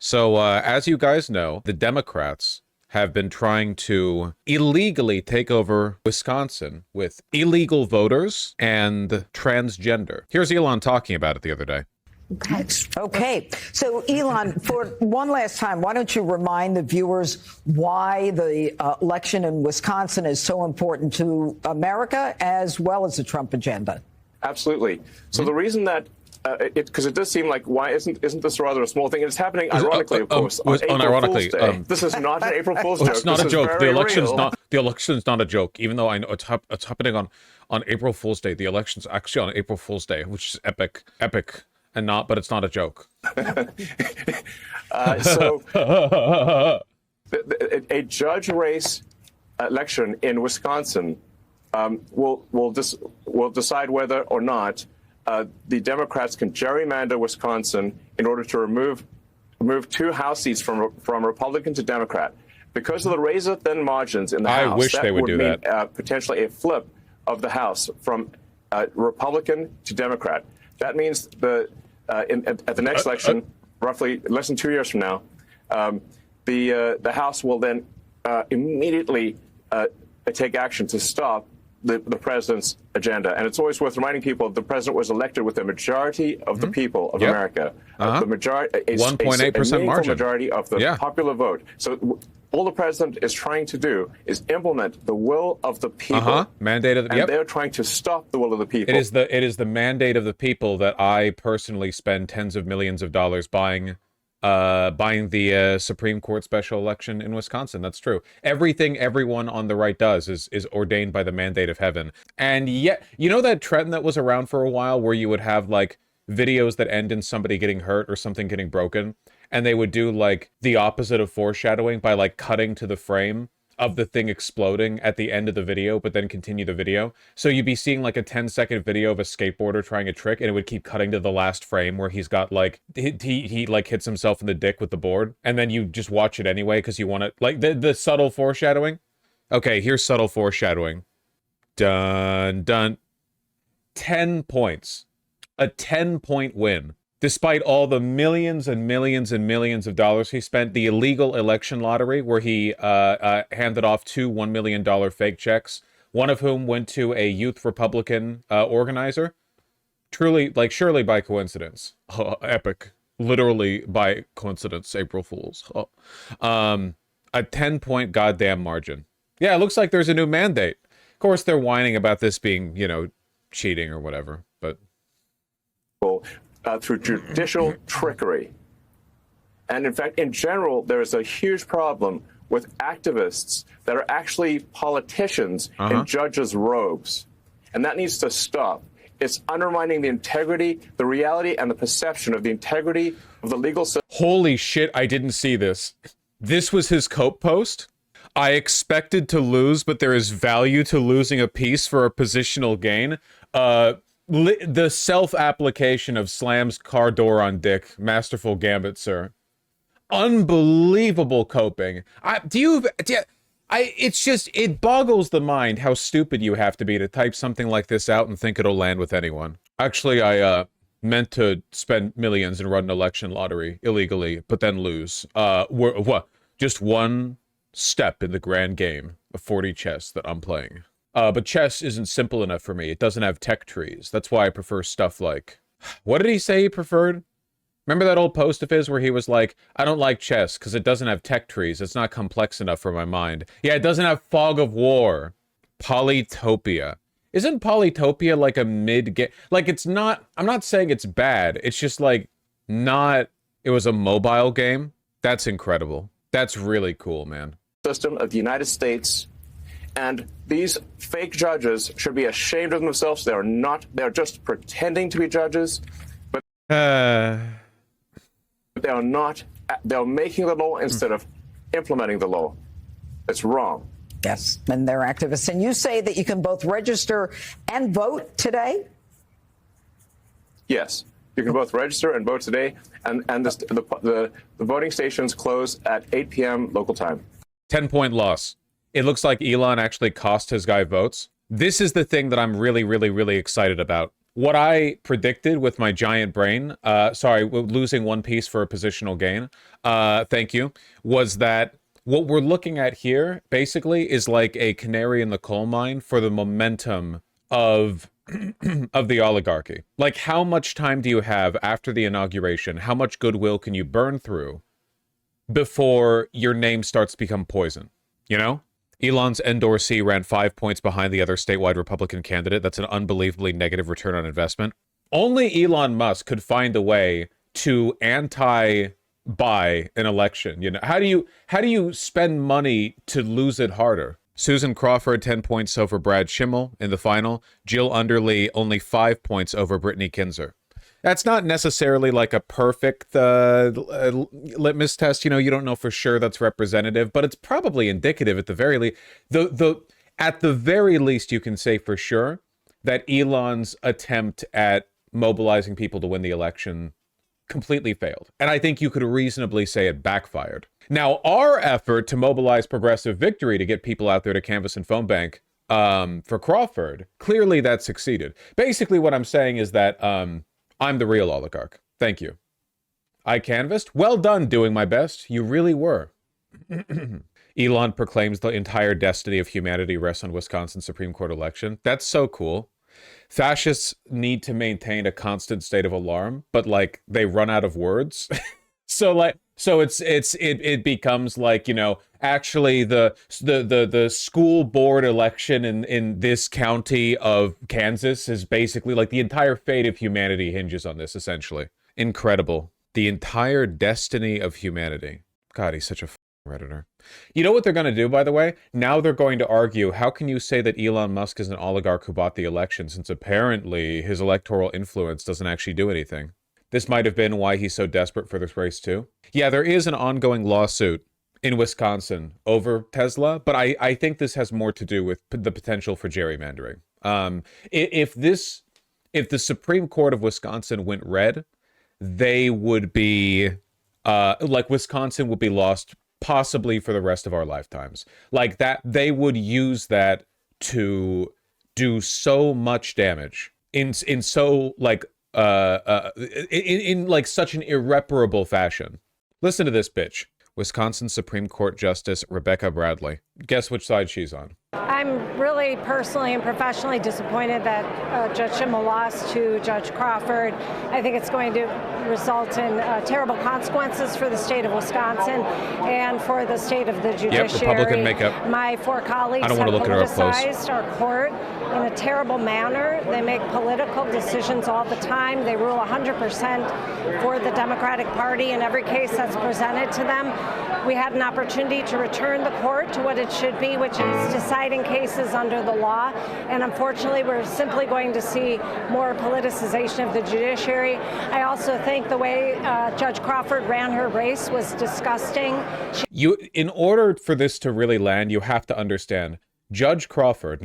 So, as you guys know, the Democrats have been trying to illegally take over Wisconsin with illegal voters and transgender. Here's Elon talking about it the other day. Okay. So, Elon, for one last time, why don't you remind the viewers why the election in Wisconsin is so important to America as well as the Trump agenda? Absolutely. So the reason that because it does seem like, why isn't this rather a small thing? And it's happening ironically, of course, on April Fool's Day. This is not an April Fool's joke. It's not a joke. The election's not a joke. Even though I know it's happening on April Fool's Day. The election's actually on April Fool's Day, which is epic, but it's not a joke. A judge race election in Wisconsin will decide whether or not the Democrats can gerrymander Wisconsin in order to remove two House seats from Republican to Democrat. Because of the razor-thin margins in the House, I wish they would do mean, that. Potentially a flip of the House from Republican to Democrat. That means at the next election, roughly less than 2 years from now, the House will then immediately take action to stop the president's agenda. And it's always worth reminding people the president was elected with a majority of the people of America. The majority, 1.8% margin. Majority of the popular vote. So all the president is trying to do is implement the will of the people. Mandate of the, and they're trying to stop the will of the people. It is the mandate of the people that I personally spend tens of millions of dollars buying the Supreme Court special election in Wisconsin. That's true. Everything everyone on the right does is ordained by the mandate of heaven. And yet, you know that trend that was around for a while where you would have like videos that end in somebody getting hurt or something getting broken, and they would do like the opposite of foreshadowing by like cutting to the frame of the thing exploding at the end of the video, but then continue the video. So you'd be seeing like a 10-second video of a skateboarder trying a trick, and it would keep cutting to the last frame where he's got like, he like hits himself in the dick with the board, and then you just watch it anyway because you want to, like the subtle foreshadowing. Okay, here's subtle foreshadowing. Dun, dun. 10 points. A 10-point win. Despite all the millions and millions and millions of dollars he spent, the illegal election lottery where he handed off two $1 million fake checks, one of whom went to a youth Republican organizer. Truly, like, surely by coincidence. Oh, epic. Literally by coincidence, April Fools. Oh. A 10-point goddamn margin. Yeah, it looks like there's a new mandate. Of course, they're whining about this being, you know, cheating or whatever, but... through judicial trickery. And in fact, in general, there is a huge problem with activists that are actually politicians in judges' robes. And that needs to stop. It's undermining the integrity, the reality, and the perception of the integrity of the legal system. Holy shit, I didn't see this. This was his Cope post? I expected to lose, but there is value to losing a piece for a positional gain. The self-application of slams car door on dick. Masterful gambit, sir. Unbelievable coping. It's just, it boggles the mind how stupid you have to be to type something like this out and think it'll land with anyone. Actually, I meant to spend millions and run an election lottery illegally, but then lose. Just one step in the grand game of 40 chess that I'm playing. But chess isn't simple enough for me. It doesn't have tech trees. That's why I prefer stuff like... What did he say he preferred? Remember that old post of his where he was like, I don't like chess because it doesn't have tech trees. It's not complex enough for my mind. Yeah, it doesn't have fog of war. Polytopia. Isn't Polytopia like a mid-game? Like, it's not... I'm not saying it's bad. It's just like, not... It was a mobile game. That's incredible. That's really cool, man. System of the United States... And these fake judges should be ashamed of themselves. They are not. They are just pretending to be judges. But they are not. They are making the law instead of implementing the law. It's wrong. Yes, and they're activists. And you say that you can both register and vote today? Yes, you can both register and vote today. And the voting stations close at 8 p.m. local time. 10-point loss. It looks like Elon actually cost his guy votes. This is the thing that I'm really, really, really excited about. what I predicted with my giant brain, losing one piece for a positional gain, thank you, was that what we're looking at here basically is like a canary in the coal mine for the momentum of of the oligarchy. Like, how much time do you have after the inauguration? How much goodwill can you burn through before your name starts to become poison? You know? Elon's endorsee ran 5 points behind the other statewide Republican candidate. That's an unbelievably negative return on investment. Only Elon Musk could find a way to anti-buy an election. You know, how do you spend money to lose it harder? Susan Crawford 10 points over Brad Schimel in the final. Jill Underly only 5 points over Brittany Kinzer. That's not necessarily like a perfect litmus test. You know, you don't know for sure that's representative, but it's probably indicative at the very least. At the very least, you can say for sure that Elon's attempt at mobilizing people to win the election completely failed. And I think you could reasonably say it backfired. Now, our effort to mobilize progressive victory to get people out there to canvass and phone bank for Crawford, clearly that succeeded. Basically, what I'm saying is that I'm the real oligarch. Thank you. I canvassed. Well done doing my best. You really were. Elon proclaims the entire destiny of humanity rests on Wisconsin Supreme Court election. That's so cool. Fascists need to maintain a constant state of alarm, but like they run out of words. So it becomes like, you know, actually the school board election in this county of Kansas is basically like the entire fate of humanity hinges on this, essentially. Incredible. The entire destiny of humanity. God, he's such a Redditor. You know what they're going to do, by the way? Now they're going to argue, how can you say that Elon Musk is an oligarch who bought the election, since apparently his electoral influence doesn't actually do anything? This might have been why he's so desperate for this race, too. Yeah, there is an ongoing lawsuit in Wisconsin over Tesla, but I think this has more to do with the potential for gerrymandering. If the Supreme Court of Wisconsin went red, they would be, Wisconsin would be lost possibly for the rest of our lifetimes. Like that, they would use that to do so much damage in so like in like such an irreparable fashion. Listen to this bitch. Wisconsin Supreme Court Justice Rebecca Bradley. Guess which side she's on. I'm really personally and professionally disappointed that Judge Schimel lost to Judge Crawford. I think it's going to result in terrible consequences for the state of Wisconsin and for the state of the judiciary. Yep, Republican makeup. My four colleagues I don't want to look at her up close. Politicized our court in a terrible manner. They make political decisions all the time. They rule 100% for the Democratic Party in every case that's presented to them. We had an opportunity to return the court to what it should be, which is deciding cases under the law. And unfortunately, we're simply going to see more politicization of the judiciary. I also think the way Judge Crawford ran her race was disgusting. In order for this to really land, you have to understand Judge Crawford,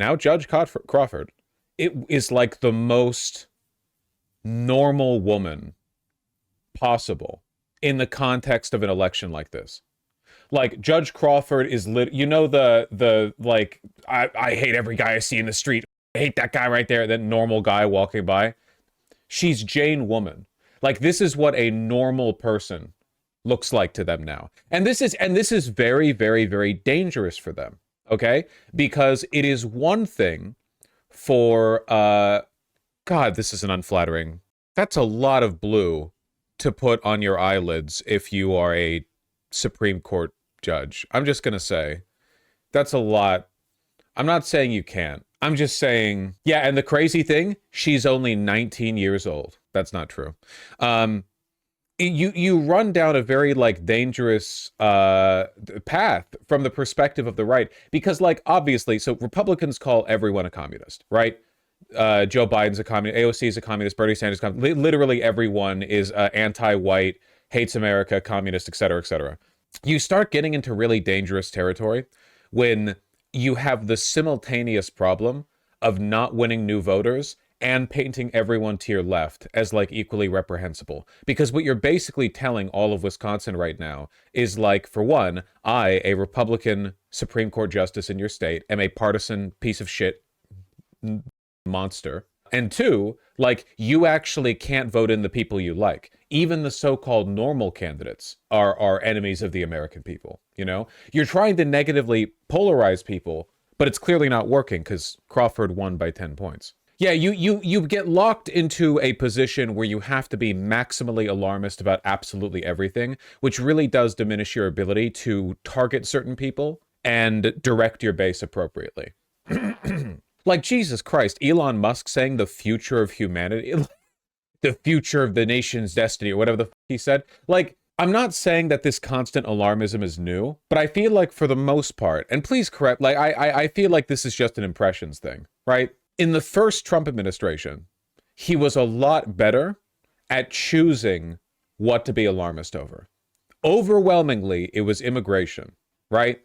it is like the most normal woman possible in the context of an election like this. Like, Judge Crawford is I hate every guy I see in the street. I hate that guy right there, that normal guy walking by. She's Jane Woman. Like, this is what a normal person looks like to them now. And this is very, very, very dangerous for them. Okay? Because it is one thing for God, this is an unflattering. That's a lot of blue to put on your eyelids if you are a Supreme Court judge. I'm just going to say that's a lot. I'm not saying you can't. I'm just saying, yeah, and the crazy thing, she's only 19 years old. That's not true. You run down a very like dangerous path from the perspective of the right, because like obviously, so Republicans call everyone a communist, right? Joe Biden's a communist, AOC is a communist, Bernie Sanders is a communist. Literally everyone is anti-white, hates America, communist, et cetera, et cetera. You start getting into really dangerous territory when you have the simultaneous problem of not winning new voters and painting everyone to your left as like equally reprehensible. Because what you're basically telling all of Wisconsin right now is like, for one, I, a Republican Supreme Court justice in your state, am a partisan piece of shit monster. And two, like, you actually can't vote in the people you like. Even the so-called normal candidates are enemies of the American people, you know? You're trying to negatively polarize people, but it's clearly not working because Crawford won by 10 points. Yeah, you get locked into a position where you have to be maximally alarmist about absolutely everything, which really does diminish your ability to target certain people and direct your base appropriately. Like, Jesus Christ, Elon Musk saying the future of humanity, the future of the nation's destiny, or whatever the fuck he said. Like, I'm not saying that this constant alarmism is new, but I feel like for the most part, and please correct, like, I feel like this is just an impressions thing, right? In the first Trump administration, he was a lot better at choosing what to be alarmist over. Overwhelmingly, it was immigration, right?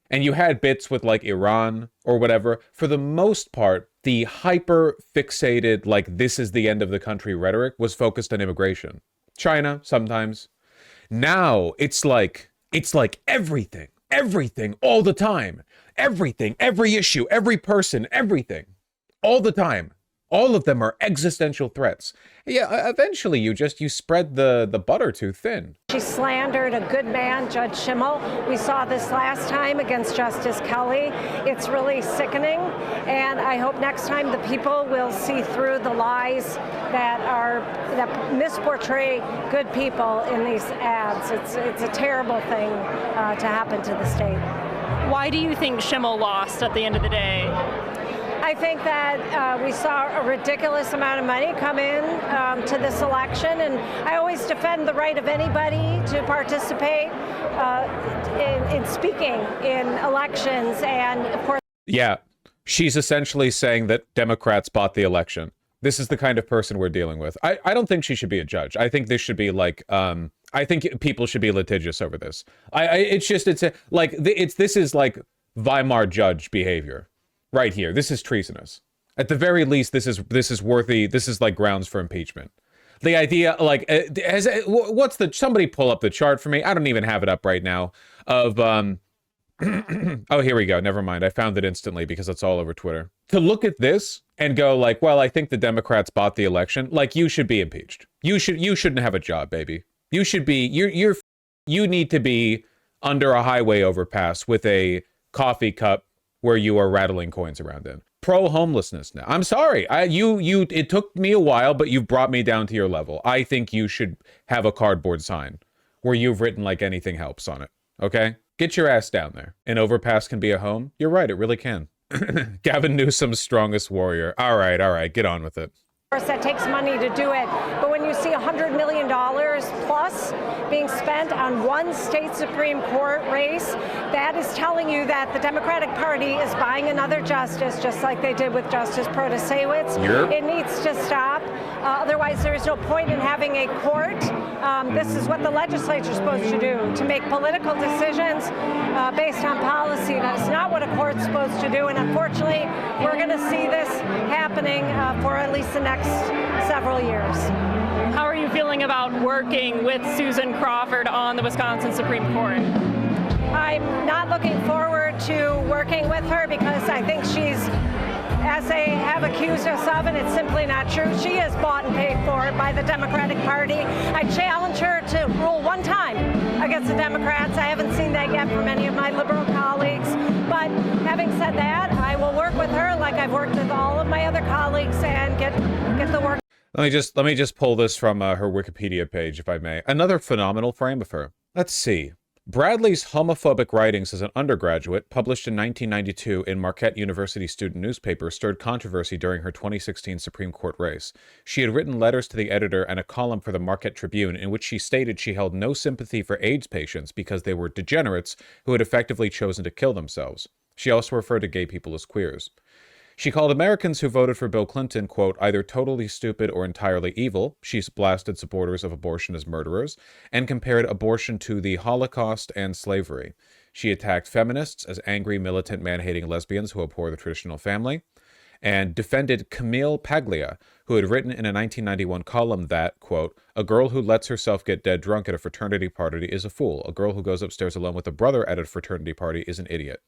And you had bits with like Iran or whatever. For the most part, the hyper fixated, like, this is the end of the country rhetoric was focused on immigration. China, sometimes. Now it's like everything, all the time. Everything, every issue, every person, everything, all the time. All of them are existential threats. Yeah, eventually you spread the butter too thin. She slandered a good man, Judge Schimel. We saw this last time against Justice Kelly. It's really sickening, and I hope next time the people will see through the lies that misportray good people in these ads. It's a terrible thing to happen to the state. Why do you think Schimel lost at the end of the day? I think that we saw a ridiculous amount of money come in to this election, and I always defend the right of anybody to participate in speaking in elections, and of course. Yeah, she's essentially saying that Democrats bought the election. This is the kind of person we're dealing with. I don't think she should be a judge. I think this should be like, I think people should be litigious over this. This is like Weimar judge behavior. Right here, this is treasonous. At the very least, this is worthy. This is like grounds for impeachment. The idea, like, somebody pull up the chart for me. I don't even have it up right now. Of oh, here we go. Never mind. I found it instantly because it's all over Twitter. To look at this and go like, well, I think the Democrats bought the election. Like, you should be impeached. You shouldn't have a job, baby. You should be. You need to be under a highway overpass with a coffee cup where you are rattling coins around in. Pro-homelessness now. I'm sorry. It took me a while, but you've brought me down to your level. I think you should have a cardboard sign where you've written like anything helps on it. Okay? Get your ass down there. An overpass can be a home? You're right, it really can. Gavin Newsom's strongest warrior. All right, get on with it. Of course, that takes money to do it. But when you see $100 million plus being spent on one state Supreme Court race, that is telling you that the Democratic Party is buying another justice, just like they did with Justice Protasewicz. Yep. It needs to stop. Otherwise, there is no point in having a court. This is what the legislature is supposed to do, to make political decisions based on policy. That is not what a court's supposed to do. And unfortunately, we're going to see this happening for at least the next several years. How are you feeling about working with Susan Crawford on the Wisconsin Supreme Court? I'm not looking forward to working with her because I think she's, as they have accused us of, and it's simply not true, she is bought and paid for by the Democratic Party. I challenge her to rule one time against the Democrats. I haven't seen that yet from any of my liberal colleagues. But having said that, I will work with her like I've worked with all of my other colleagues and get the work. Let me just pull this from her Wikipedia page, if I may. Another phenomenal frame of her. Let's see. Bradley's homophobic writings as an undergraduate, published in 1992 in Marquette University student newspaper, stirred controversy during her 2016 Supreme Court race. She had written letters to the editor and a column for the Marquette Tribune in which she stated she held no sympathy for AIDS patients because they were degenerates who had effectively chosen to kill themselves. She also referred to gay people as queers. She called Americans who voted for Bill Clinton, quote, either totally stupid or entirely evil. She blasted supporters of abortion as murderers and compared abortion to the Holocaust and slavery. She attacked feminists as angry, militant, man-hating lesbians who abhor the traditional family, and defended Camille Paglia, who had written in a 1991 column that, quote, a girl who lets herself get dead drunk at a fraternity party is a fool. A girl who goes upstairs alone with a brother at a fraternity party is an idiot.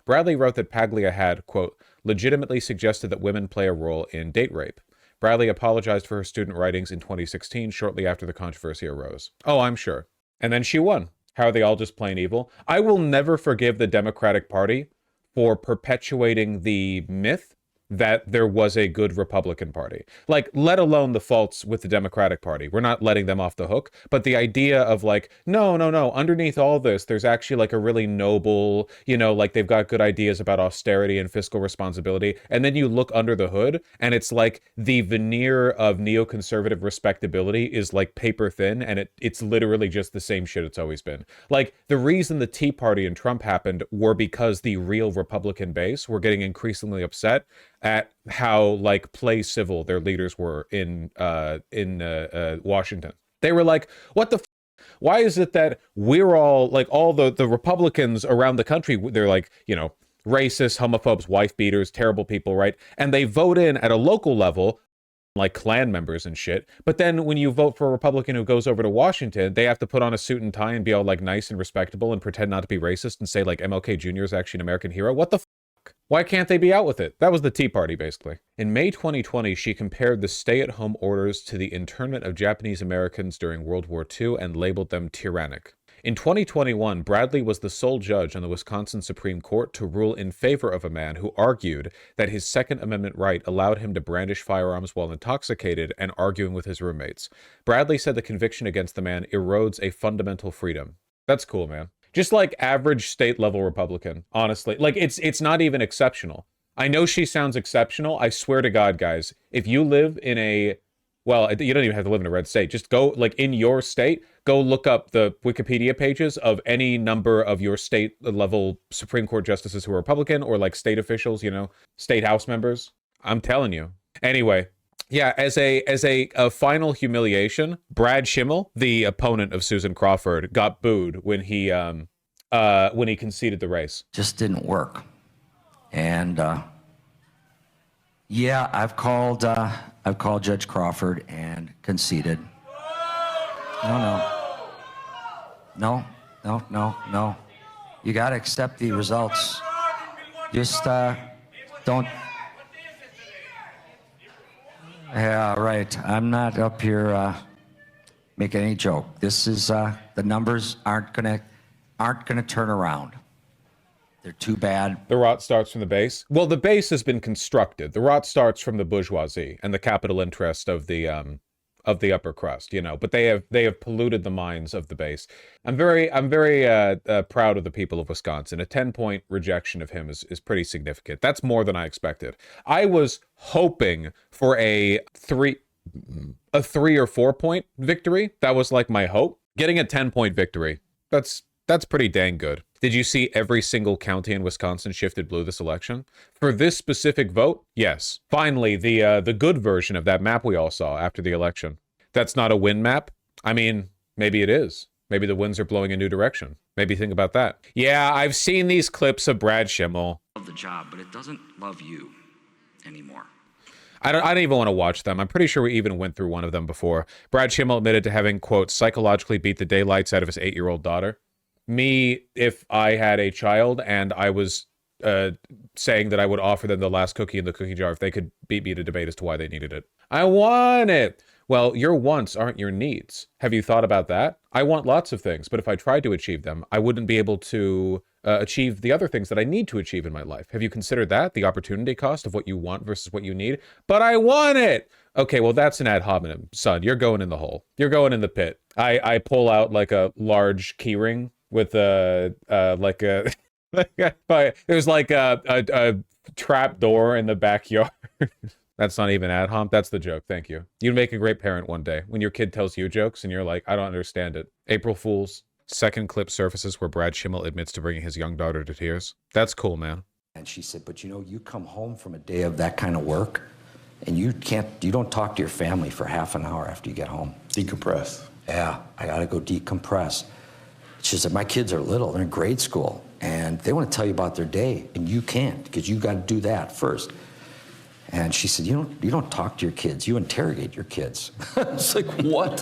Bradley wrote that Paglia had, quote, legitimately suggested that women play a role in date rape. Bradley apologized for her student writings in 2016, shortly after the controversy arose. Oh, I'm sure. And then she won. How are they all just plain evil? I will never forgive the Democratic Party for perpetuating the myth that there was a good Republican Party. Like, let alone the faults with the Democratic Party. We're not letting them off the hook. But the idea of like, no, underneath all this, there's actually like a really noble, like they've got good ideas about austerity and fiscal responsibility. And then you look under the hood and it's like the veneer of neoconservative respectability is like paper thin. And it's literally just the same shit it's always been. Like, the reason the Tea Party and Trump happened were because the real Republican base were getting increasingly upset at how like play civil their leaders were in Washington. They were like, what the why is it that we're all like all the Republicans around the country, they're like, racist, homophobes, wife beaters, terrible people, right? And they vote in at a local level like Klan members and shit. But then when you vote for a Republican who goes over to Washington, they have to put on a suit and tie and be all like nice and respectable and pretend not to be racist and say like MLK Jr. is actually an American hero. What the why can't they be out with it? That was the Tea Party, basically. In May 2020, she compared the stay-at-home orders to the internment of Japanese Americans during World War II and labeled them tyrannic. In 2021, Bradley was the sole judge on the Wisconsin Supreme Court to rule in favor of a man who argued that his Second Amendment right allowed him to brandish firearms while intoxicated and arguing with his roommates. Bradley said the conviction against the man erodes a fundamental freedom. That's cool, man. Just like average state level Republican, honestly. Like it's not even exceptional. I know she sounds exceptional. I swear to God, guys, if you live in well, you don't even have to live in a red state. Just go like in your state, go look up the Wikipedia pages of any number of your state level Supreme Court justices who are Republican or like state officials, state house members. I'm telling you. Anyway. Yeah, as a final humiliation, Brad Schimel, the opponent of Susan Crawford, got booed when he conceded the race. Just didn't work, and yeah, I've called Judge Crawford and conceded. No. You got to accept the results. Just don't. Yeah, right. I'm not up here making any joke. This is the numbers aren't gonna turn around. They're too bad. The rot starts from the base. Well, the base has been constructed. The rot starts from the bourgeoisie and the capital interest of the upper crust, But they have polluted the minds of the base. I'm very proud of the people of Wisconsin. A 10-point rejection of him is pretty significant. That's more than I expected. I was hoping for a 3 or 4 point victory. That was like my hope. Getting a 10-point victory. That's pretty dang good. Did you see every single county in Wisconsin shifted blue this election? For this specific vote, yes. Finally, the good version of that map we all saw after the election. That's not a win map? I mean, maybe it is. Maybe the winds are blowing a new direction. Maybe think about that. Yeah, I've seen these clips of Brad Schimel. Love the job, but it doesn't love you anymore. I don't even want to watch them. I'm pretty sure we even went through one of them before. Brad Schimel admitted to having, quote, psychologically beat the daylights out of his 8-year-old daughter. Me, if I had a child and I was saying that I would offer them the last cookie in the cookie jar if they could beat me to debate as to why they needed it. I want it. Well, your wants aren't your needs. Have you thought about that? I want lots of things, but if I tried to achieve them, I wouldn't be able to achieve the other things that I need to achieve in my life. Have you considered that? The opportunity cost of what you want versus what you need? But I want it! Okay, well, that's an ad hominem, son. You're going in the hole. You're going in the pit. I pull out like a large keyring with there's like a trap door in the backyard. That's not even ad hom. That's the joke. Thank you. You'd make a great parent one day when your kid tells you jokes and you're like, I don't understand it. April Fools. Second clip surfaces where Brad Schimel admits to bringing his young daughter to tears. That's cool, man. And she said, but you come home from a day of that kind of work and you don't talk to your family for half an hour after you get home. Decompress. Yeah, I got to go decompress. She said, my kids are little, they're in grade school, and they want to tell you about their day, and you can't, because you got to do that first. And she said, you don't talk to your kids, you interrogate your kids. It's like, what?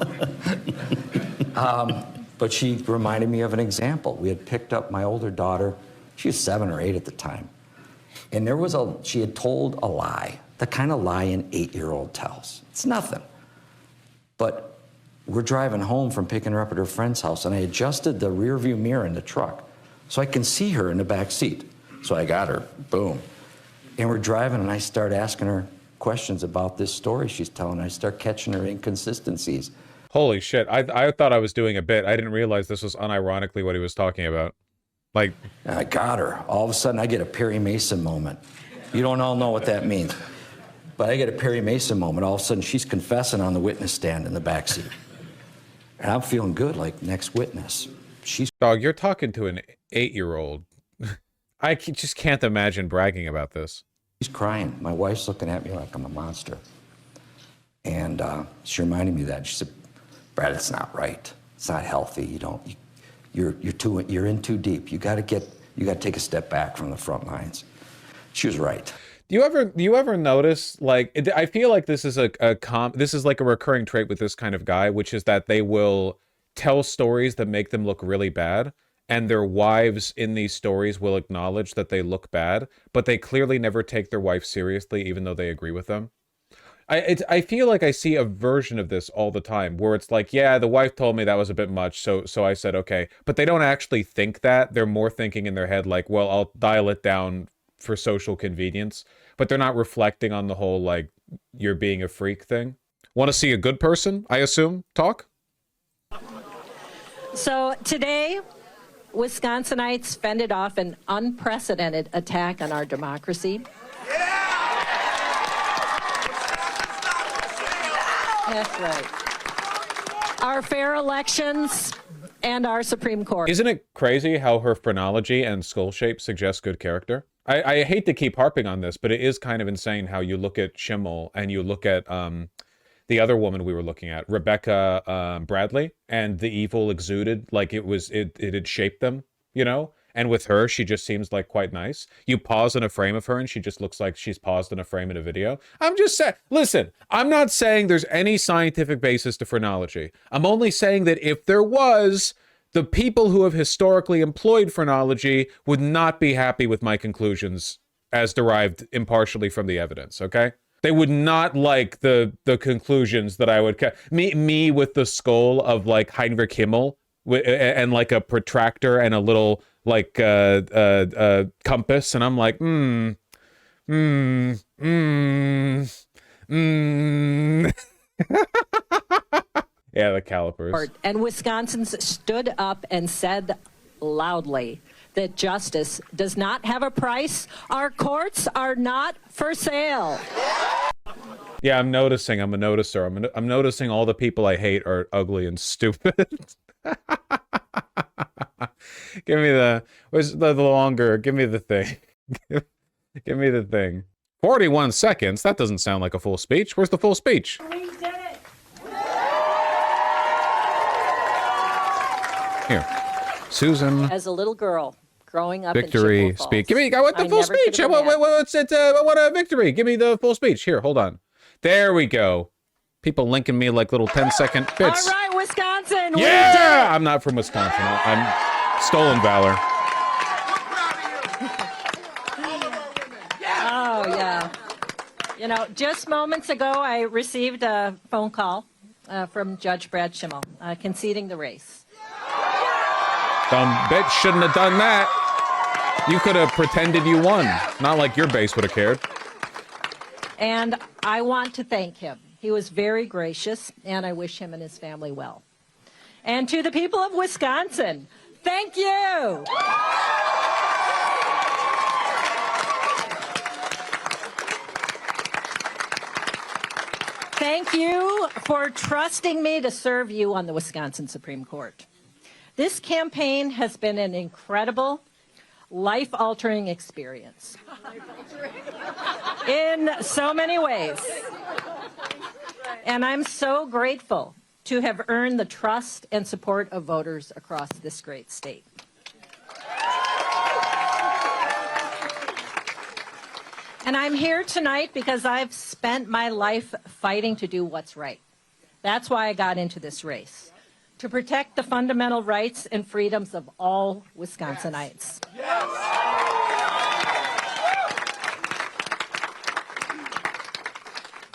But she reminded me of an example. We had picked up my older daughter, she was 7 or 8 at the time, and she had told a lie the kind of lie an 8-year-old tells. It's nothing. But we're driving home from picking her up at her friend's house, and I adjusted the rear view mirror in the truck so I can see her in the back seat. So I got her, boom. And we're driving, and I start asking her questions about this story she's telling. I start catching her inconsistencies. Holy shit. I thought I was doing a bit. I didn't realize this was unironically what he was talking about. Like, And I got her. All of a sudden, I get a Perry Mason moment. You don't all know what that means. But I get a Perry Mason moment. All of a sudden, she's confessing on the witness stand in the backseat. And I'm feeling good, like next witness. She's... Dog, you're talking to an 8-year-old. I just can't imagine bragging about this. She's crying. My wife's looking at me like I'm a monster. And she reminded me of that. She said, Brad, it's not right. It's not healthy. You're in too deep. You got to take a step back from the front lines. She was right. Do you ever notice, like, I feel like this is this is like a recurring trait with this kind of guy, which is that they will tell stories that make them look really bad, and their wives in these stories will acknowledge that they look bad, but they clearly never take their wife seriously, even though they agree with them. I feel like I see a version of this all the time where it's like, yeah, the wife told me that was a bit much, so I said okay. But they don't actually think that. They're more thinking in their head like, well, I'll dial it down for social convenience. But they're not reflecting on the whole, like, you're being a freak thing. Want to see a good person, I assume, talk? So today, Wisconsinites fended off an unprecedented attack on our democracy. That's right. Our fair elections and our Supreme Court. Isn't it crazy how her phrenology and skull shape suggest good character? I hate to keep harping on this, but it is kind of insane how you look at Schimel and you look at the other woman we were looking at, Rebecca Bradley, and the evil exuded like it had shaped them, you know? And with her, she just seems like quite nice. You pause in a frame of her and she just looks like she's paused in a frame in a video. I'm just saying, listen, I'm not saying there's any scientific basis to phrenology. I'm only saying that if there was, the people who have historically employed phrenology would not be happy with my conclusions as derived impartially from the evidence, okay? They would not like the conclusions that I would... Me with the skull of, like, Heinrich Himmel and, like, a protractor and a little... like compass, and I'm like, Yeah, the calipers. And Wisconsins stood up and said loudly that justice does not have a price. Our courts are not for sale. Yeah, I'm noticing. I'm a noticer. I'm noticing all the people I hate are ugly and stupid. Give me where's the longer, give me the thing. Give me the thing. 41 seconds? That doesn't sound like a full speech. Where's the full speech? We did it. Here. Susan. As a little girl growing up victory in speech. Give me, I want the full speech. What's it? I want a victory. Give me the full speech. Here, hold on. There we go. People linking me like little 10-second bits. All right, Wisconsin. Yeah! I'm not from Wisconsin. I'm stolen valor. Oh, yeah. You know, just moments ago, I received a phone call from Judge Brad Schimel conceding the race. Dumb bitch shouldn't have done that. You could have pretended you won. Not like your base would have cared. And I want to thank him. He was very gracious, and I wish him and his family well. And to the people of Wisconsin, thank you. Thank you for trusting me to serve you on the Wisconsin Supreme Court. This campaign has been an incredible, life-altering experience in so many ways. And I'm so grateful to have earned the trust and support of voters across this great state. And I'm here tonight because I've spent my life fighting to do what's right. That's why I got into this race, to protect the fundamental rights and freedoms of all Wisconsinites.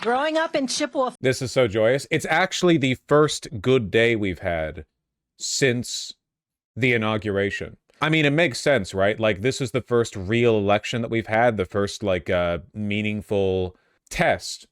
Growing up in Chippewa. This is so joyous. It's actually the first good day we've had since the inauguration. I mean, it makes sense, right? Like, this is the first real election that we've had, the first, like, meaningful test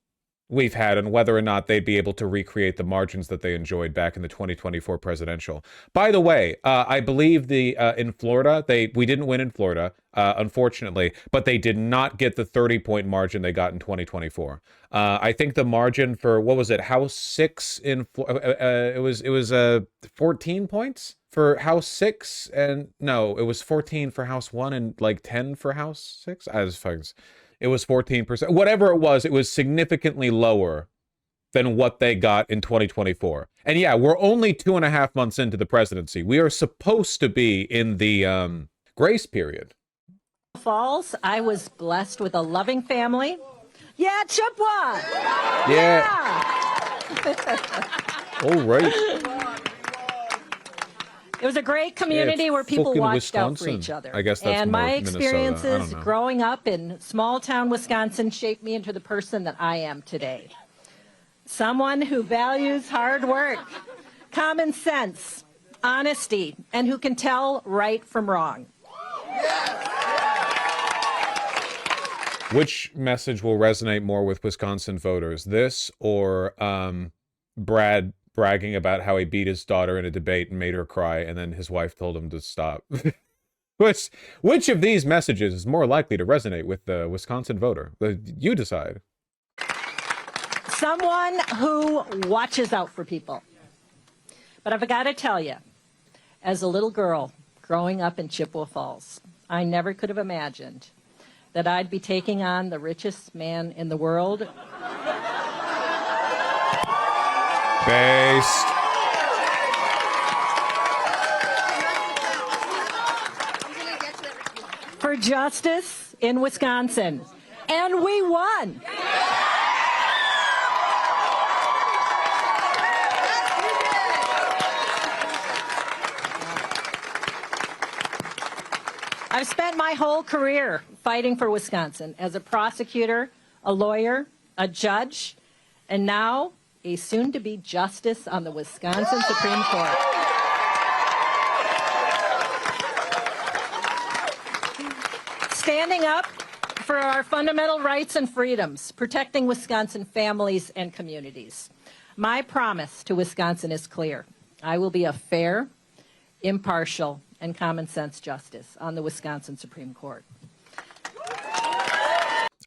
we've had on whether or not they'd be able to recreate the margins that they enjoyed back in the 2024 presidential. By the way, I believe in Florida, we didn't win in Florida, unfortunately, but they did not get the 30-point margin they got in 2024. I think the margin for, what was it, House 6 in it was 14 points for House 6, and no, it was 14 for House 1 and like 10 for House 6. It was 14%. Whatever it was significantly lower than what they got in 2024. And yeah, we're only 2.5 months into the presidency. We are supposed to be in the grace period. Falls, I was blessed with a loving family. Yeah, Chippewa! Yeah. All right. It was a great community where people watched out for each other. I guess that's and more my Minnesota. experiences growing up in small town Wisconsin shaped me into the person that I am today. Someone who values hard work, common sense, honesty, and who can tell right from wrong. Which message will resonate more with Wisconsin voters? This or Brad bragging about how he beat his daughter in a debate and made her cry, and then his wife told him to stop? Which of these messages is more likely to resonate with the Wisconsin voter? You decide. Someone who watches out for people. But I've got to tell you, as a little girl growing up in Chippewa Falls, I never could have imagined that I'd be taking on the richest man in the world. Based. For justice in Wisconsin. And we won. I've spent my whole career fighting for Wisconsin as a prosecutor, a lawyer, a judge, and now a soon-to-be justice on the Wisconsin Supreme Court. Standing up for our fundamental rights and freedoms, protecting Wisconsin families and communities. My promise to Wisconsin is clear. I will be a fair, impartial, and common sense justice on the Wisconsin Supreme Court.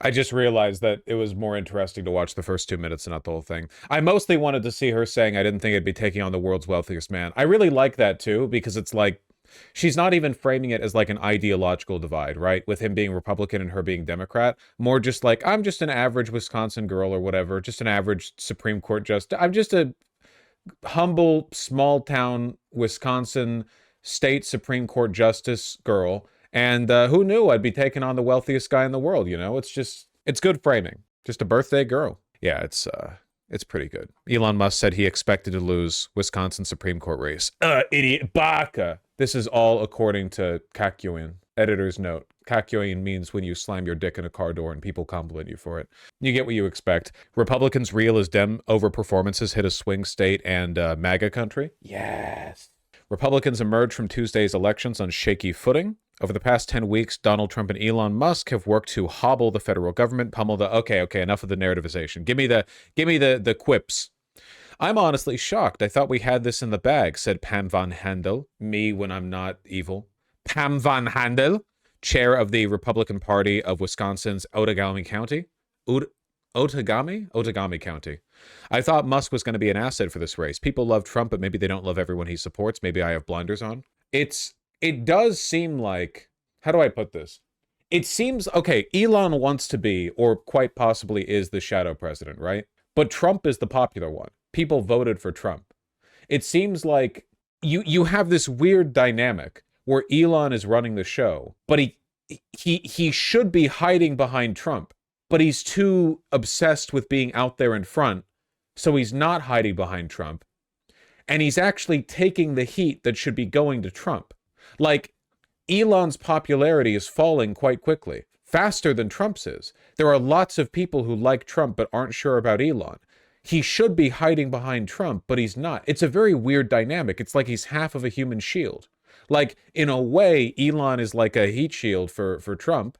I just realized that it was more interesting to watch the first 2 minutes and not the whole thing. I mostly wanted to see her saying I didn't think I'd be taking on the world's wealthiest man. I really like that too, because it's like, she's not even framing it as like an ideological divide, right? With him being Republican and her being Democrat. More just like, I'm just an average Wisconsin girl or whatever, just an average Supreme Court justice. I'm just a humble, small town Wisconsin state Supreme Court justice girl. And who knew I'd be taking on the wealthiest guy in the world, you know? It's just, it's good framing. Just a birthday girl. Yeah, it's pretty good. Elon Musk said he expected to lose Wisconsin Supreme Court race. Idiot. Baka. This is all according to Kakyoin. Editor's note. Kakyoin means when you slam your dick in a car door and people compliment you for it. You get what you expect. Republicans reel as Dem overperformances hit a swing state and MAGA country. Yes. Republicans emerged from Tuesday's elections on shaky footing. Over the past 10 weeks, Donald Trump and Elon Musk have worked to hobble the federal government, pummel the... Okay, enough of the narrativization. Give me the quips. I'm honestly shocked. I thought we had this in the bag, said Pam Van Handel. Me when I'm not evil. Pam Van Handel, chair of the Republican Party of Wisconsin's Outagamie County. Outagamie County. I thought Musk was going to be an asset for this race. People love Trump, but maybe they don't love everyone he supports. Maybe I have blinders on. It does seem like, how do I put this? It seems, okay, Elon wants to be, or quite possibly is, the shadow president, right? But Trump is the popular one. People voted for Trump. It seems like you have this weird dynamic where Elon is running the show, but he should be hiding behind Trump, but he's too obsessed with being out there in front, so he's not hiding behind Trump. And he's actually taking the heat that should be going to Trump. Like, Elon's popularity is falling quite quickly. faster than Trump's is. There are lots of people who like Trump but aren't sure about Elon. He should be hiding behind Trump, but he's not. It's a very weird dynamic. It's like he's half of a human shield. Like, in a way, Elon is like a heat shield for Trump.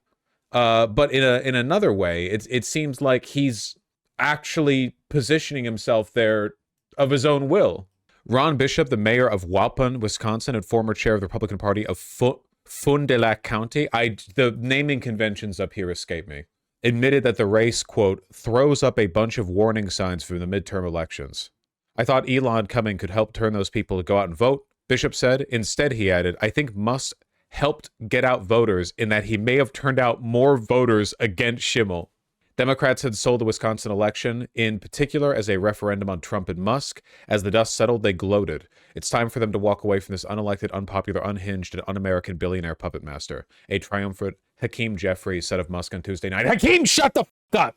But in another way, it seems like he's actually positioning himself there of his own will. Ron Bishop, the mayor of Waupun, Wisconsin, and former chair of the Republican Party of Fond du Lac County, the naming conventions up here escape me, admitted that the race, quote, throws up a bunch of warning signs for the midterm elections. I thought Elon coming could help turn those people to go out and vote, Bishop said. Instead, he added, I think Musk helped get out voters in that he may have turned out more voters against Schimel. Democrats had sold the Wisconsin election, in particular as a referendum on Trump and Musk. As the dust settled, they gloated. It's time for them to walk away from this unelected, unpopular, unhinged, and un-American billionaire puppet master. A triumphant Hakeem Jeffries said of Musk on Tuesday night, Hakeem, shut the f*** up!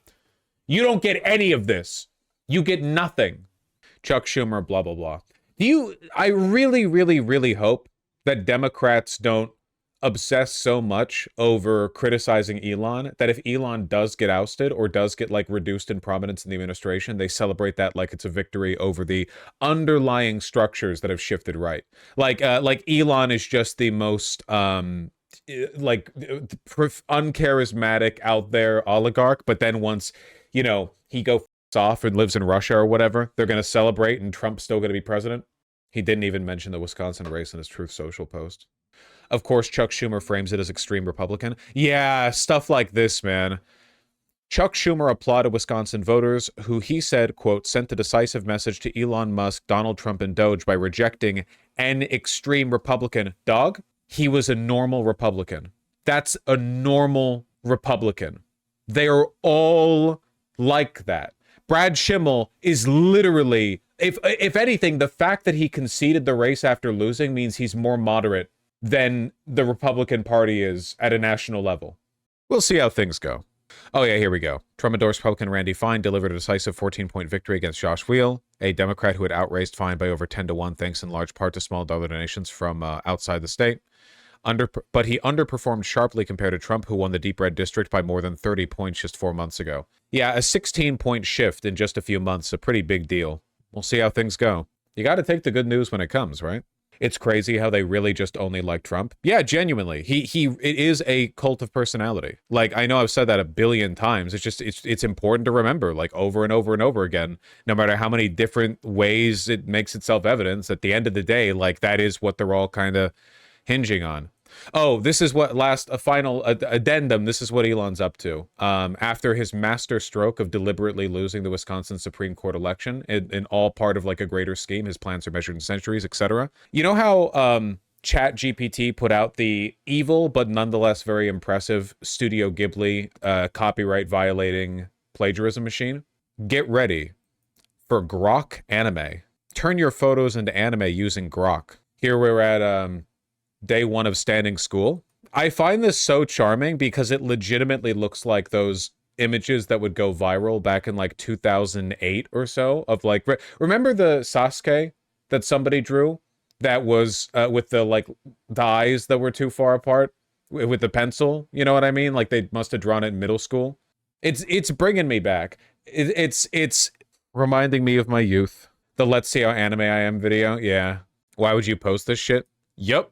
You don't get any of this. You get nothing. Chuck Schumer, blah, blah, blah. I really, really, really hope that Democrats don't obsess so much over criticizing Elon that if Elon does get ousted or does get like reduced in prominence in the administration, they celebrate that like it's a victory over the underlying structures that have shifted right. Like Elon is just the most uncharismatic out there oligarch, but then once he goes off and lives in Russia or whatever, they're going to celebrate and Trump's still going to be president. He didn't even mention the Wisconsin race in his Truth Social post. Of course, Chuck Schumer frames it as extreme Republican. Yeah, stuff like this, man. Chuck Schumer applauded Wisconsin voters who he said, quote, sent a decisive message to Elon Musk, Donald Trump, and Doge by rejecting an extreme Republican. Dog, he was a normal Republican. That's a normal Republican. They are all like that. Brad Schimel is literally, if anything, the fact that he conceded the race after losing means he's more moderate than the Republican Party is at a national level. We'll see how things go. Oh yeah, here we go. Trump-endorsed Republican Randy Fine delivered a decisive 14-point victory against Josh Wheel, a Democrat who had outraced Fine by over 10-1 thanks in large part to small dollar donations from outside the state. But he underperformed sharply compared to Trump, who won the deep red district by more than 30 points just 4 months ago. Yeah, a 16-point shift in just a few months, a pretty big deal. We'll see how things go. You got to take the good news when it comes, right? It's crazy how they really just only like Trump. Yeah, genuinely. It is a cult of personality. Like, I know I've said that a billion times. It's just, it's important to remember, like, over and over and over again, no matter how many different ways it makes itself evidence, at the end of the day, like, that is what they're all kind of hinging on. Oh, this is what a final addendum. This is what Elon's up to. After his master stroke of deliberately losing the Wisconsin Supreme Court election, in all part of like a greater scheme, his plans are measured in centuries, etc. You know how ChatGPT put out the evil but nonetheless very impressive Studio Ghibli copyright violating plagiarism machine? Get ready for Grok anime. Turn your photos into anime using Grok. Here we're at day one of standing school. I find this so charming because it legitimately looks like those images that would go viral back in like 2008 or so of like, remember the Sasuke that somebody drew that was with the eyes that were too far apart with the pencil? You know what I mean? Like they must have drawn it in middle school. It's bringing me back. It's reminding me of my youth. The Let's See How Anime I Am video. Yeah. Why would you post this shit? Yep.